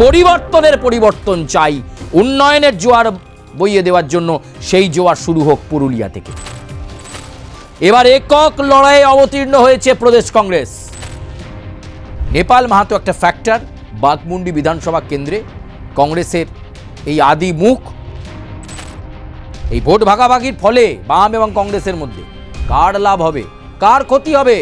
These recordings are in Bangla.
পরিবর্তন চাই, উন্নয়নের জোয়ার বইয়ে দেওয়ার জন্য সেই জোয়ার শুরু হোক পুরুলিয়া থেকে। এবার একক লড়াইয়ে অবতীর্ণ হয়েছে প্রদেশ কংগ্রেস। নেপাল মাহাতো একটা ফ্যাক্টর বাঘমুন্ডি বিধানসভা কেন্দ্রে কংগ্রেসের এই আদি মুখ। এই ভোট ভাগাভাগির ফলে বাম এবং কংগ্রেসের মধ্যে কার লাভ হবে, কার ক্ষতি হবে,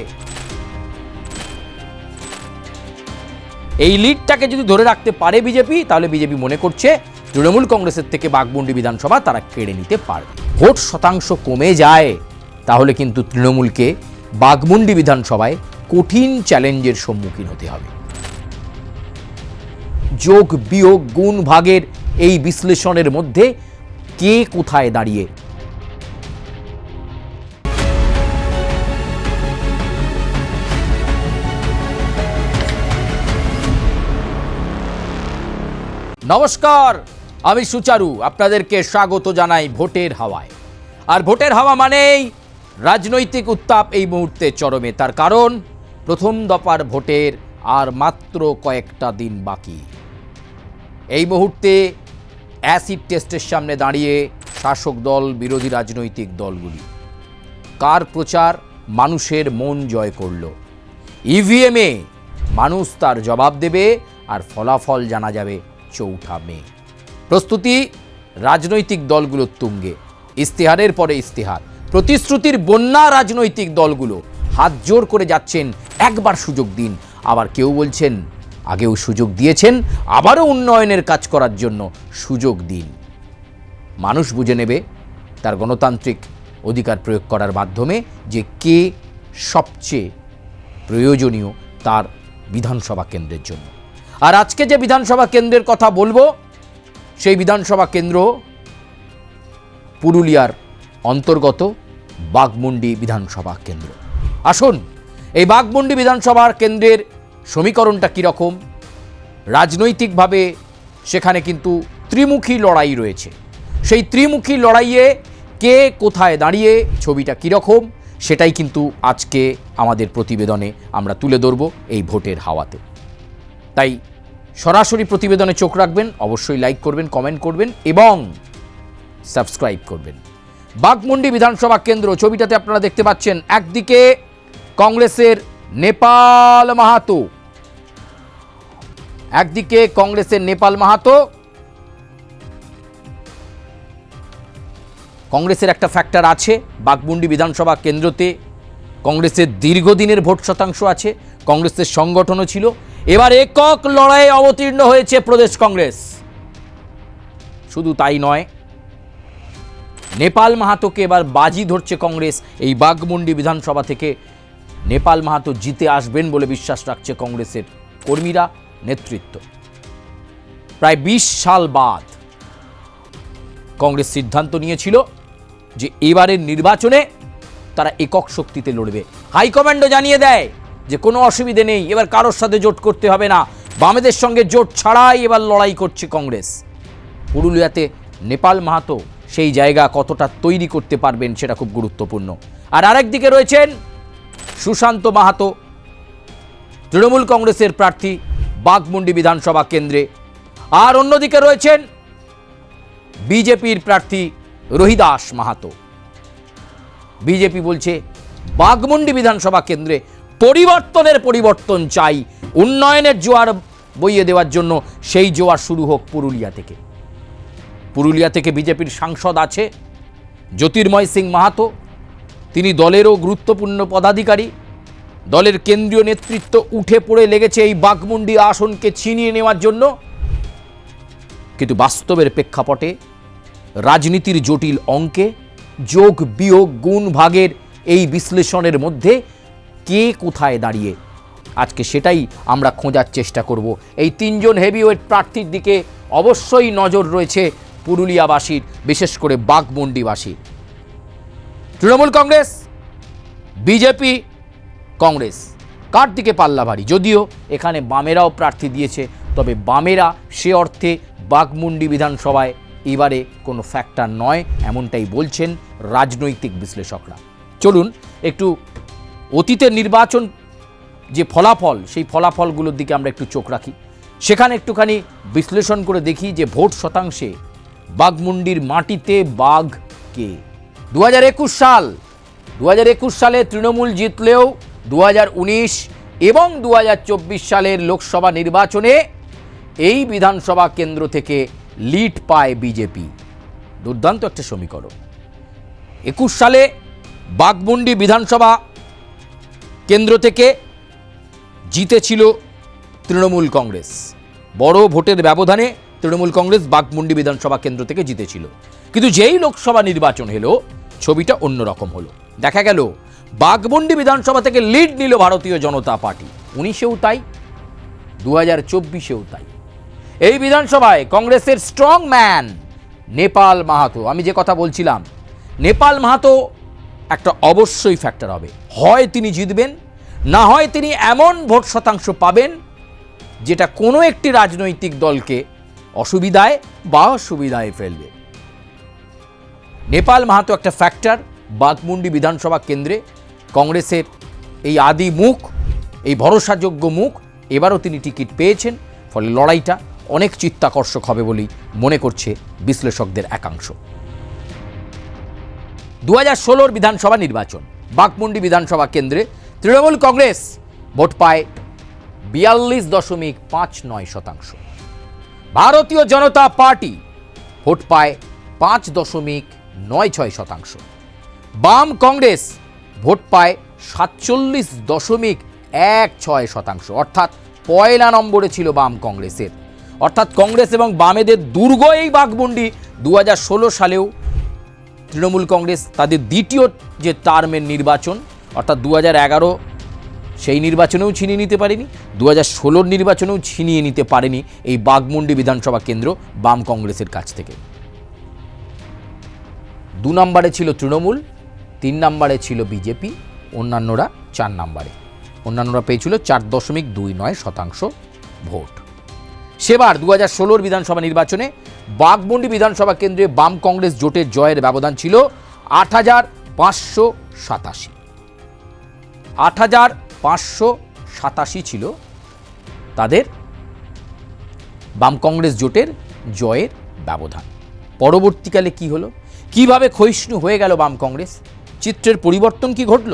এই লিডটাকে যদি ধরে রাখতে পারে বিজেপি, তাহলে বিজেপি মনে করছে তৃণমূল কংগ্রেসের থেকে বাঘমুন্ডি বিধানসভা তারা কেড়ে নিতে পারবে। ভোট শতাংশ কমে যায় তাহলে কিন্তু তৃণমূলকে বাঘমুন্ডি বিধানসভায় কঠিন চ্যালেঞ্জের সম্মুখীন হতে হবে। যোগ বিয়োগ গুণ ভাগের এই বিশ্লেষণের মধ্যে কে কোথায় দাঁড়িয়ে? নমস্কার, আমি সুচারু, আপনাদেরকে স্বাগত জানাই ভোটের হাওয়ায়। আর ভোটের হাওয়া মানেই রাজনৈতিক উত্তাপ এই মুহূর্তে চরমে। তার কারণ প্রথম দফার ভোটের আর মাত্র কয়েকটা দিন বাকি। এই মুহূর্তে অ্যাসিড টেস্টের সামনে দাঁড়িয়ে শাসক দল বিরোধী রাজনৈতিক দলগুলি কার প্রচার মানুষের মন জয় করল। ইভিএমে মানুষ তার জবাব দেবে আর ফলাফল জানা যাবে 4 মে। প্রস্তুতি রাজনৈতিক দলগুলোর তুঙ্গে, ইস্তেহারের পরে ইস্তেহার, প্রতিশ্রুতির বন্যা। রাজনৈতিক দলগুলো হাত জোর করে যাচ্ছেন একবার সুযোগ দিন। আবার কেউ বলছেন আগেও সুযোগ দিয়েছেন, আবারও উন্নয়নের কাজ করার জন্য সুযোগ দিন। মানুষ বুঝে নেবে তার গণতান্ত্রিক অধিকার প্রয়োগ করার মাধ্যমে যে কে সবচেয়ে প্রয়োজনীয় তার বিধানসভা কেন্দ্রের জন্য। আর আজকে যে বিধানসভা কেন্দ্রের কথা বলবো সেই বিধানসভা কেন্দ্র পুরুলিয়ার অন্তর্গত বাঘমুন্ডি বিধানসভা কেন্দ্র। আসুন এই বাঘমুন্ডি বিধানসভা কেন্দ্রের সমীকরণটা কীরকম, রাজনৈতিকভাবে সেখানে কিন্তু ত্রিমুখী লড়াই রয়েছে। সেই ত্রিমুখী লড়াইয়ে কে কোথায় দাঁড়িয়ে ছবিটা কীরকম সেটাই কিন্তু আজকে আমাদের প্রতিবেদনে আমরা তুলে ধরব এই ভোটের হাওয়াতে। তাই সরাসরি প্রতিবেদনে চোখ রাখবেন, অবশ্যই লাইক করবেন, কমেন্ট করবেন এবং সাবস্ক্রাইব করবেন। বাঘমুন্ডি বিধানসভা কেন্দ্র ছবিটাতে আপনারা দেখতে পাচ্ছেন, একদিকে কংগ্রেসের নেপাল মাহাতো, একদিকে কংগ্রেসের নেপাল মাহাতো। কংগ্রেসের একটা ফ্যাক্টর আছে বাঘমুন্ডি বিধানসভা কেন্দ্রতে, কংগ্রেসের দীর্ঘদিনের ভোট শতাংশ আছে, কংগ্রেসের সংগঠনও ছিল। এবার একক লড়াইয়ে অবতীর্ণ হয়েছে প্রদেশ কংগ্রেস। শুধু তাই নয়, নেপাল মাহাতোকে এবার বাজি ধরছে কংগ্রেস। এই বাঘমুন্ডি বিধানসভা থেকে নেপাল মাহাতো জিতে আসবেন বলে বিশ্বাস রাখছে কংগ্রেসের কর্মীরা, নেতৃত্ব। প্রায় 20 সাল বাদ কংগ্রেস সিদ্ধান্ত নিয়েছিল যে এবারের নির্বাচনে তারা একক শক্তিতে লড়বে। হাইকমান্ডও জানিয়ে দেয় যে কোনো অসুবিধে নেই, এবার কারোর সাথে জোট করতে হবে না, বামেদের সঙ্গে জোট ছাড়াই এবার লড়াই করছে কংগ্রেস। পুরুলিয়াতে নেপাল মাহাতো সেই জায়গা কতটা তৈরি করতে পারবেন সেটা খুব গুরুত্বপূর্ণ। আর আরেকদিকে রয়েছেন সুশান্ত মাহাতো, তৃণমূল কংগ্রেসের প্রার্থী বাঘমুন্ডি বিধানসভা কেন্দ্রে। আর অন্যদিকে রয়েছেন বিজেপির প্রার্থী রহিদাস মাহাতো। বিজেপি বলছে বাঘমুন্ডি বিধানসভা কেন্দ্রে পরিবর্তন চাই, উন্নয়নের জোয়ার বইয়ে দেওয়ার জন্য সেই জোয়ার শুরু হোক পুরুলিয়া থেকে। পুরুলিয়া থেকে বিজেপির সাংসদ আছে জ্যোতির্ময় সিং মাহাতো, তিনি দলেরও গুরুত্বপূর্ণ পদাধিকারী। দলের কেন্দ্রীয় নেতৃত্ব উঠে পড়ে লেগেছে এই বাঘমুন্ডি আসনকে ছিনিয়ে নেওয়ার জন্য। কিন্তু বাস্তবের প্রেক্ষাপটে রাজনীতির জটিল অঙ্কে যোগ বিয়োগ গুণ ভাগের এই বিশ্লেষণের মধ্যে কে কোথায় দাঁড়িয়ে, আজকে সেটাই আমরা খোঁজার চেষ্টা করব। এই 3 জন হেভিওয়েট প্রার্থীর দিকে অবশ্যই নজর রয়েছে পুরুলিয়াবাসীর, বিশেষ করে বাঘমুন্ডিবাসীর। তৃণমূল কংগ্রেস, বিজেপি, কংগ্রেস কার দিকে পাল্লা ভারী? যদিও এখানে বামেরাও প্রার্থী দিয়েছে, তবে বামেরা সে অর্থে বাঘমুন্ডি বিধানসভায় এবারে কোনো ফ্যাক্টর নয়, এমনটাই বলছেন রাজনৈতিক বিশ্লেষকরা। চলুন একটু অতীতের নির্বাচন যে ফলাফল, সেই ফলাফলগুলোর দিকে আমরা একটু চোখ রাখি। সেখানে একটুখানি বিশ্লেষণ করে দেখি যে ভোট শতাংশে বাঘমুন্ডির মাটিতে বাঘ কে। 2021 সালে তৃণমূল জিতলেও 2019 এবং 2024 সালের লোকসভা নির্বাচনে এই বিধানসভা কেন্দ্র থেকে লিড পায় বিজেপি। দুর্দান্ত একটা সমীকরণ। 21 সালে বাঘমুন্ডি বিধানসভা কেন্দ্র থেকে জিতেছিল তৃণমূল কংগ্রেস। বড় ভোটের ব্যবধানে তৃণমূল কংগ্রেস বাঘমুন্ডি বিধানসভা কেন্দ্র থেকে জিতেছিল। কিন্তু যেই লোকসভা নির্বাচন হলো, ছবিটা অন্যরকম হলো। দেখা গেল বাঘমুন্ডি বিধানসভা থেকে লিড নিল ভারতীয় জনতা পার্টি। 19-এও তাই, 2024-এও তাই। এই বিধানসভায় কংগ্রেসের স্ট্রং ম্যান নেপাল মাহাতো, আমি যে কথা বলছিলাম, নেপাল মাহাতো একটা অবশ্যই ফ্যাক্টর হবে। হয় তিনি জিতবেন, না হয় তিনি এমন ভোট শতাংশ পাবেন যেটা কোনো একটি রাজনৈতিক দলকে অসুবিধায় বা সুবিধায় ফেলবে। নেপাল মাহাতো একটা ফ্যাক্টর বাঘমুন্ডি বিধানসভা কেন্দ্রে। কংগ্রেসের এই আদি মুখ, এই ভরসাযোগ্য মুখ, এবারও তিনি টিকিট পেয়েছেন। ফলে লড়াইটা অনেক চিত্তাকর্ষক হবে বলেই মনে করছে বিশ্লেষকদের একাংশ। 2016 বিধানসভা নির্বাচন, বাঘমুন্ডি বিধানসভা কেন্দ্রে তৃণমূল কংগ্রেস ভোট পায় 42.59%। ভারতীয় জনতা পার্টি ভোট পায় 5.96%। বাম কংগ্রেস ভোট পায় 47.16%। অর্থাৎ পয়লা নম্বরে ছিল বাম কংগ্রেসের। অর্থাৎ কংগ্রেস এবং বামেদের দুর্গ এই বাঘমুন্ডি। 2016 সালেও তৃণমূল কংগ্রেস তাদের দ্বিতীয় যে টার্মের নির্বাচন, অর্থাৎ 2011 সেই নির্বাচনেও ছিনিয়ে নিতে পারেনি, 2016 নির্বাচনেও ছিনিয়ে নিতে পারেনি এই বাঘমুন্ডি বিধানসভা কেন্দ্র বাম কংগ্রেসের কাছ থেকে। 2 নম্বরে ছিল তৃণমূল, 3 নম্বরে ছিল বিজেপি, অন্যান্যরা 4 নম্বরে। অন্যান্যরা পেয়েছিল 4.29% ভোট। সেবার 2016 বিধানসভা নির্বাচনে বাঘমুন্ডি বিধানসভা কেন্দ্রে বাম কংগ্রেস জোটের জয়ের ব্যবধান ছিল 8,587। 8,587 ছিল তাদের বাম কংগ্রেস জোটের জয়ের ব্যবধান। পরবর্তীকালে কি হলো, কিভাবে ক্ষয়িষ্ণু হয়ে গেল বাম কংগ্রেস, চিত্রের পরিবর্তন কি ঘটল,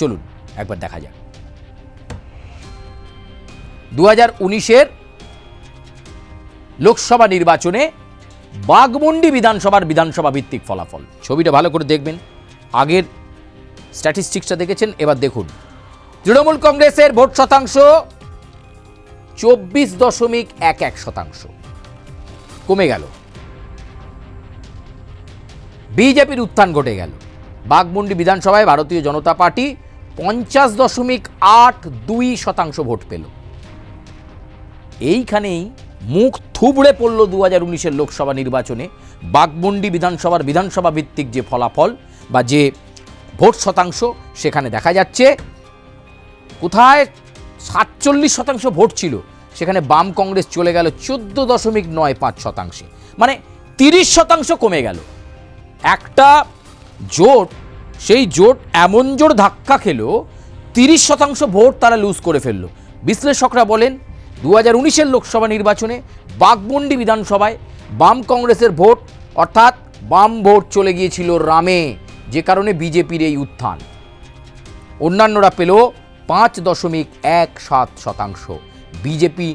চলুন একবার দেখা যাক। 2019-এর লোকসভা নির্বাচনে বাঘমুন্ডি বিধানসভা ভিত্তিক ফলাফল। ছবিটা ভালো করে দেখবেন। আগের স্ট্যাটিস্টিক্সটা দেখেছেন, এবার দেখুন। তৃণমূল কংগ্রেসের ভোট শতাংশ 24.11%, কমে গেল। বিজেপির উত্থান ঘটে গেল। বাঘমুন্ডি বিধানসভায় ভারতীয় জনতা পার্টি 50.82% ভোট পেল। এইখানেই মুখ থুবড়ে পড়ল 2019-এর লোকসভা নির্বাচনে। বাঘমুন্ডি বিধানসভা ভিত্তিক যে ফলাফল বা যে ভোট শতাংশ, সেখানে দেখা যাচ্ছে কোথায় 47% ভোট ছিল, সেখানে বাম কংগ্রেস চলে গেল 14.95%। মানে 30% কমে গেল। একটা জোট, সেই জোট এমন জোর ধাক্কা খেলো, 30% ভোট তারা লুজ করে ফেলল। বিশ্লেষকরা বলেন 2019-এর লোকসভা নির্বাচনে বাঘমুন্ডি বিধানসভায় বাম কংগ্রেসের ভোট, অর্থাৎ বাম ভোট চলে গিয়েছিল রামে, যে কারণে বিজেপির এই উত্থান। অন্যান্যরা পেল 5.17%। বিজেপি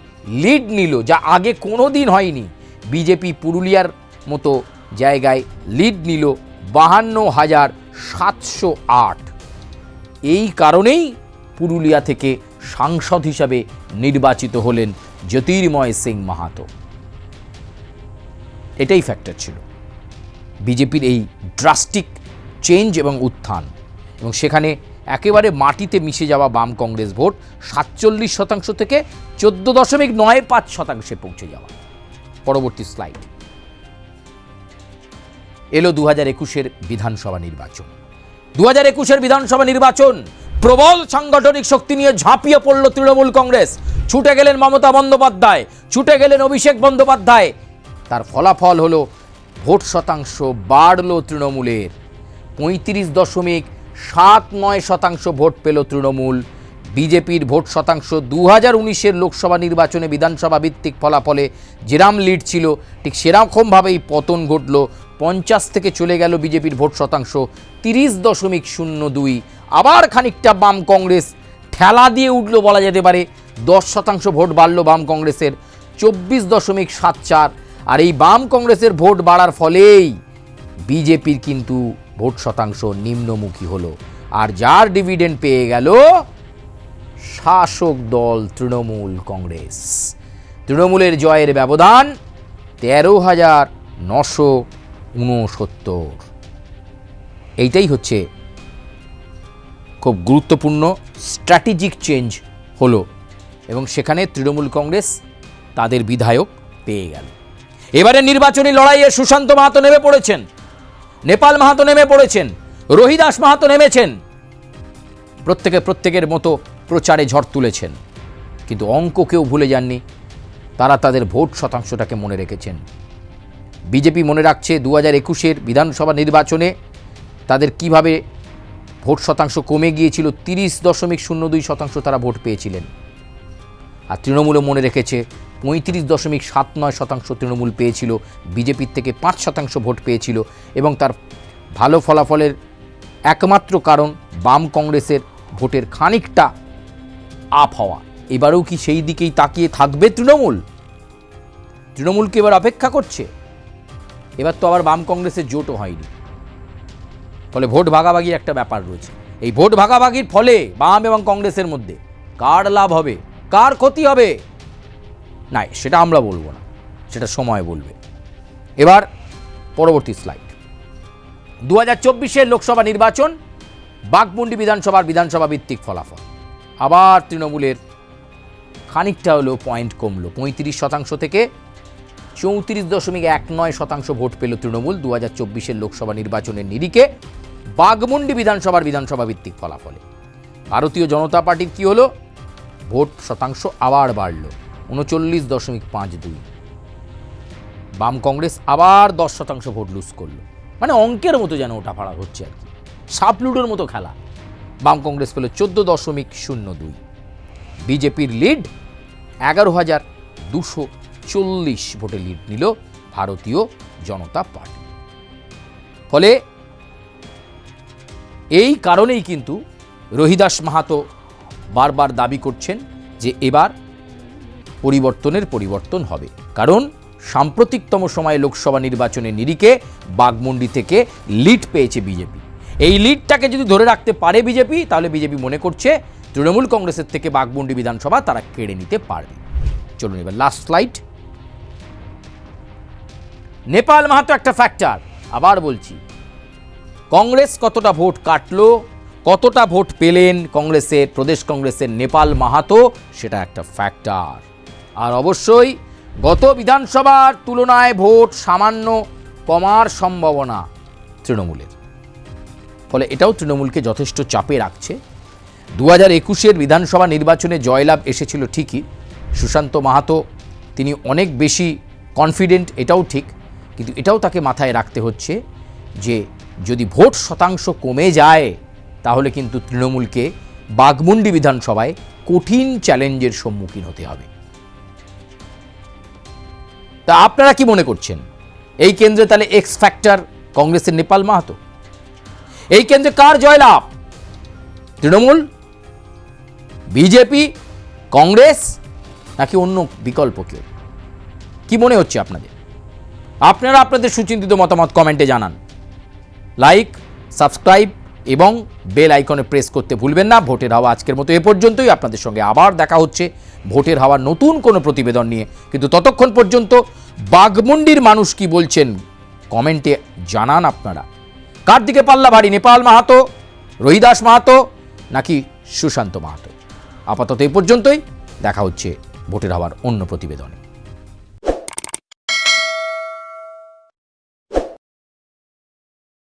লিড নিল, যা আগে কোনো দিন হয়নি। বিজেপি পুরুলিয়ার মতো জায়গায় লিড নিল 52,708। এই কারণেই পুরুলিয়া থেকে সাংসদ হিসাবে নির্বাচিত হলেন জ্যোতির্ময় সিং মাহাতো। এটাই ফ্যাক্টর ছিল বিজেপির এই ড্রাস্টিক চেঞ্জ এবং উত্থান, এবং সেখানে একেবারে মাটিতে মিশে যাওয়া বাম কংগ্রেস ভোট 47% থেকে 14.95% পৌঁছে যাওয়া। পরবর্তী স্লাইড। এলো 2021-এর বিধানসভা নির্বাচন। 2021-এর বিধানসভা নির্বাচন, প্রবল সাংগঠনিক শক্তি নিয়ে ঝাঁপিয়ে পড়ল তৃণমূল কংগ্রেস। ছুটে গেলেন মমতা বন্দ্যোপাধ্যায়, ছুটে গেলেন অভিষেক বন্দ্যোপাধ্যায়। তার ফলাফল হলো ভোট শতাংশ বাড়ল তৃণমূলের। 35.79% ভোট পেল তৃণমূল। বিজেপির ভোট শতাংশ 2019-এর লোকসভা নির্বাচনে বিধানসভা ভিত্তিক ফলাফলে যেরাম লিড ছিল ঠিক সেরকমভাবেই পতন ঘটল। 50 থেকে চলে গেল বিজেপির ভোট শতাংশ 30.02। আবার খানিকটা বাম কংগ্রেস ঠেলা দিয়ে উঠল বলা যেতে পারে, 10% ভোট বাড়ল বাম কংগ্রেসের 24.74। আর এই বাম কংগ্রেসের ভোট বাড়ার ফলেই বিজেপির কিন্তু ভোট শতাংশ নিম্নমুখী হলো। আর যার ডিভিডেন্ড পেয়ে গেল শাসক দল তৃণমূল কংগ্রেস। তৃণমূলের জয়ের ব্যবধান 13,969। এইটাই হচ্ছে খুব গুরুত্বপূর্ণ স্ট্র্যাটেজিক চেঞ্জ হলো এবং সেখানে তৃণমূল কংগ্রেস তাদের বিধায়ক পেয়ে গেল। এবারে নির্বাচনী লড়াইয়ে সুশান্ত মাহাতো নেমে পড়েছেন, নেপাল মাহাতো নেমে পড়েছেন, রোহিদাস মাহাতো নেমেছেন, প্রত্যেকের মতো প্রচারে ঝড় তুলেছেন। কিন্তু অঙ্ক কেউ ভুলে যাননি, তারা তাদের ভোট শতাংশটাকে মনে রেখেছেন। বিজেপি মনে রাখছে 2021-এর বিধানসভা নির্বাচনে তাদের কিভাবে ভোট শতাংশ কমে গিয়েছিল, 30.02% তারা ভোট পেয়েছিলেন। আর তৃণমূলও মনে রেখেছে 35.79% তৃণমূল পেয়েছিল, বিজেপির থেকে 5% ভোট পেয়েছিল এবং তার ভালো ফলাফলের একমাত্র কারণ বাম কংগ্রেসের ভোটের খানিকটা আপ হওয়া। এবারেও কি সেই দিকেই তাকিয়ে থাকবে তৃণমূল? তৃণমূলকে এবার অপেক্ষা করছে। এবার তো আবার বাম কংগ্রেসের জোটও হয়নি, ফলে ভোট ভাগাভাগির একটা ব্যাপার রয়েছে। এই ভোট ভাগাভাগির ফলে বাম এবং কংগ্রেসের মধ্যে কার লাভ হবে, কার ক্ষতি হবে, না সেটা আমরা বলবো না, সেটা সময় বলবে। এবার পরবর্তী স্লাইড। 2024-এর লোকসভা নির্বাচন, বাঘমুন্ডি বিধানসভা ভিত্তিক ফলাফল। আবার তৃণমূলের খানিকটা হলেও পয়েন্ট কমলো, 35% থেকে 34.19% ভোট পেল তৃণমূল 2024-এর লোকসভা নির্বাচনের নিরিখে বাঘমুন্ডি বিধানসভা ভিত্তিক ফলাফলে। ভারতীয় জনতা পার্টির কি হলো? ভোট শতাংশ আবার বাড়ল 39.52। বাম কংগ্রেস আবার 10% ভোট লুজ করলো। মানে অঙ্কের মতো যেন ওটা ফাড়া হচ্ছে আর কি, সাপলুডোর মতো খেলা। বাম কংগ্রেস পেল 14.02। বিজেপির লিড 11,240 ভোটে লিড নিল ভারতীয় জনতা পার্টি। ফলে এই কারণেই কিন্তু রোহিদাস মাহাতো বারবার দাবি করছেন যে এবার পরিবর্তন হবে, কারণ সাম্প্রতিকতম সময়ে লোকসভা নির্বাচনের নিরিখে বাঘমুন্ডি থেকে লিড পেয়েছে বিজেপি। এই লিডটাকে যদি ধরে রাখতে পারে বিজেপি, তাহলে বিজেপি মনে করছে তৃণমূল কংগ্রেসের থেকে বাঘমুন্ডি বিধানসভা তারা কেড়ে নিতে পারবে। চলুন এবার লাস্ট স্লাইড। নেপাল মাহাতো একটা ফ্যাক্টর, আবার বলছি, কংগ্রেস কতটা ভোট কাটলো, কতটা ভোট পেলেন কংগ্রেসের, প্রদেশ কংগ্রেসের নেপাল মাহাতো, সেটা একটা ফ্যাক্টর। আর অবশ্যই গত বিধানসভার তুলনায় ভোট সামান্য কমার সম্ভাবনা তৃণমূলের, ফলে এটাও তৃণমূলকে যথেষ্ট চাপে রাখছে। 2021-এর বিধানসভা নির্বাচনে জয়লাভ এসেছিল ঠিকই, সুশান্ত মাহাতো তিনি অনেক বেশি কনফিডেন্ট, এটাও ঠিক, কিন্তু এটাও তাকে মাথায় রাখতে হচ্ছে যে যদি ভোট শতাংশ কমে যায় তাহলে কিন্তু তৃণমূলকে বাঘমুন্ডি বিধানসভায় কঠিন চ্যালেঞ্জের সম্মুখীন হতে হবে। তা আপনারা কি মনে করছেন, এই কেন্দ্রে তাহলে এক্স ফ্যাক্টর কংগ্রেসের নেপাল মাহাতো? এই কেন্দ্রে কার জয়লাভ? তৃণমূল, বিজেপি, কংগ্রেস নাকি অন্য বিকল্প কেউ? কি মনে হচ্ছে আপনাদের? আপনারা আপনাদের সুচিন্তিত মতামত কমেন্টে জানান। লাইক, সাবস্ক্রাইব এবং বেল আইকনে প্রেস করতে ভুলবেন না। ভোটের হাওয়া আজকের মতো এ পর্যন্তই। আপনাদের সঙ্গে আবার দেখা হচ্ছে ভোটের হাওয়ার নতুন কোনো প্রতিবেদন নিয়ে, কিন্তু ততক্ষণ পর্যন্ত বাঘমুন্ডির মানুষ কি বলছেন কমেন্টে জানান। আপনারা কার দিকে পাল্লা ভারী, নেপাল মাহাতো, রোহিদাস মাহাতো নাকি সুশান্ত মাহাতো? আপাতত এই পর্যন্তই, দেখা হচ্ছে ভোটের হাওয়ার অন্য প্রতিবেদনে।